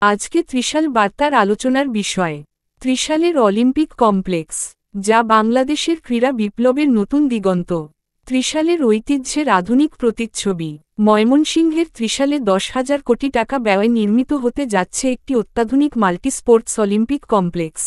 আজকে ত্রিশাল বার্তার আলোচনার বিষয় ত্রিশালের অলিম্পিক কমপ্লেক্স, যা বাংলাদেশের ক্রীড়া বিপ্লবের নতুন দিগন্ত। ত্রিশালের ঐতিহ্যের আধুনিক প্রতিচ্ছবি। ময়মনসিংহের ত্রিশালে 10,000 কোটি টাকা ব্যয়ে নির্মিত হতে যাচ্ছে একটি অত্যাধুনিক মাল্টি স্পোর্টস অলিম্পিক কমপ্লেক্স,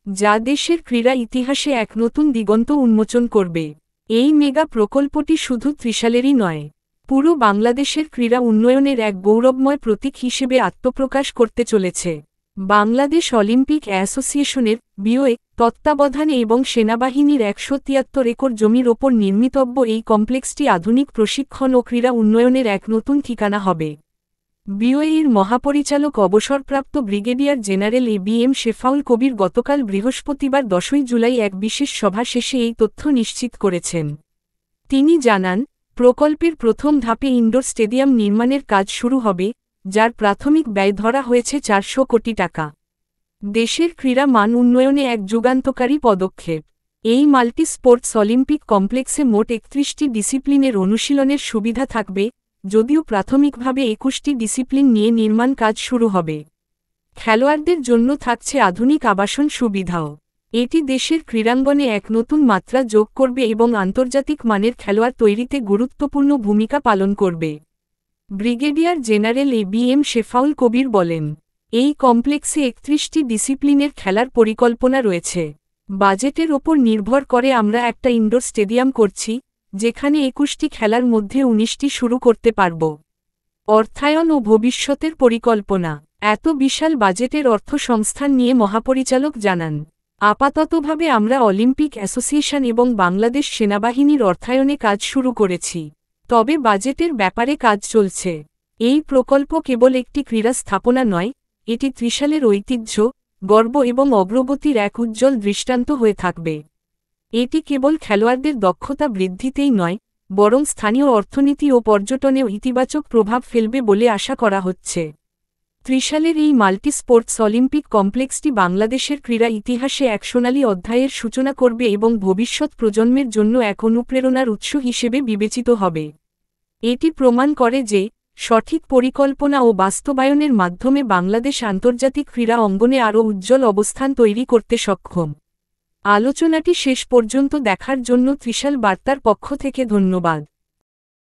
যা দেশের ক্রীড়া ইতিহাসে এক নতুন দিগন্ত উন্মোচন করবে। এই মেগা প্রকল্পটি শুধু ত্রিশালেরই নয়, পুরো বাংলাদেশের ক্রীড়া উন্নয়নের এক গৌরবময় প্রতীক হিসেবে আত্মপ্রকাশ করতে চলেছে। বাংলাদেশ অলিম্পিক অ্যাসোসিয়েশনের বিওএ তত্ত্বাবধানে এবং সেনাবাহিনীর 173 একর জমির ওপর নির্মিতব্য এই কমপ্লেক্সটি আধুনিক প্রশিক্ষণ ও ক্রীড়া উন্নয়নের এক নতুন ঠিকানা হবে। বিওএর মহাপরিচালক অবসরপ্রাপ্ত ব্রিগেডিয়ার জেনারেল এবিএম শেফাউল কবির গতকাল বৃহস্পতিবার 10 জুলাই এক বিশেষ সভা শেষে এই তথ্য নিশ্চিত করেছেন। তিনি জানান, প্রকল্পের প্রথম ধাপে ইনডোর স্টেডিয়াম নির্মাণের কাজ শুরু হবে, যার প্রাথমিক ব্যয় ধরা হয়েছে 400 কোটি টাকা। দেশের ক্রীড়া মান উন্নয়নে এক যুগান্তকারী পদক্ষেপ। এই মাল্টি স্পোর্টস অলিম্পিক কমপ্লেক্সে মোট 31টি ডিসিপ্লিনের অনুশীলনের সুবিধা থাকবে, যদিও প্রাথমিকভাবে 21টি ডিসিপ্লিন নিয়ে নির্মাণ কাজ শুরু হবে। খেলোয়াড়দের জন্য থাকছে আধুনিক আবাসন সুবিধাও। এটি দেশের ক্রীড়াঙ্গনে এক নতুন মাত্রা যোগ করবে এবং আন্তর্জাতিক মানের খেলোয়াড় তৈরিতে গুরুত্বপূর্ণ ভূমিকা পালন করবে। ব্রিগেডিয়ার জেনারেল এবিএম শেফাউল কবির বলেন, এই কমপ্লেক্সে 31টি ডিসিপ্লিনের খেলার পরিকল্পনা রয়েছে। বাজেটের ওপর নির্ভর করে আমরা একটা ইনডোর স্টেডিয়াম করছি, যেখানে 21টি খেলার মধ্যে 19টি শুরু করতে পারব। অর্থায়ন ও ভবিষ্যতের পরিকল্পনা। এত বিশাল বাজেটের অর্থ সংস্থান নিয়ে মহাপরিচালক জানান, আপাততভাবে আমরা অলিম্পিক অ্যাসোসিয়েশন এবং বাংলাদেশ সেনাবাহিনীর অর্থায়নে কাজ শুরু করেছি, তবে বাজেটের ব্যাপারে কাজ চলছে। এই প্রকল্প কেবল একটি ক্রীড়া স্থাপনা নয়, এটি ত্রিশালের ঐতিহ্য, গর্ব এবং অগ্রগতির এক উজ্জ্বল দৃষ্টান্ত হয়ে থাকবে। এটি কেবল খেলোয়াড়দের দক্ষতা বৃদ্ধিতেই নয়, বরং স্থানীয় অর্থনীতি ও পর্যটনেও ইতিবাচক প্রভাব ফেলবে বলে আশা করা হচ্ছে। ত্রিশালের এই মাল্টি স্পোর্টস অলিম্পিক কমপ্লেক্সটি বাংলাদেশের ক্রীড়া ইতিহাসে এক সোনালী অধ্যায়ের সূচনা করবে এবং ভবিষ্যৎ প্রজন্মের জন্য এক অনুপ্রেরণার উৎস হিসেবে বিবেচিত হবে। এটি প্রমাণ করে যে, সঠিক পরিকল্পনা ও বাস্তবায়নের মাধ্যমে বাংলাদেশ আন্তর্জাতিক ক্রীড়া অঙ্গনে আরও উজ্জ্বল অবস্থান তৈরি করতে সক্ষম। আলোচনাটি শেষ পর্যন্ত দেখার জন্য ত্রিশাল বার্তার পক্ষ থেকে ধন্যবাদ।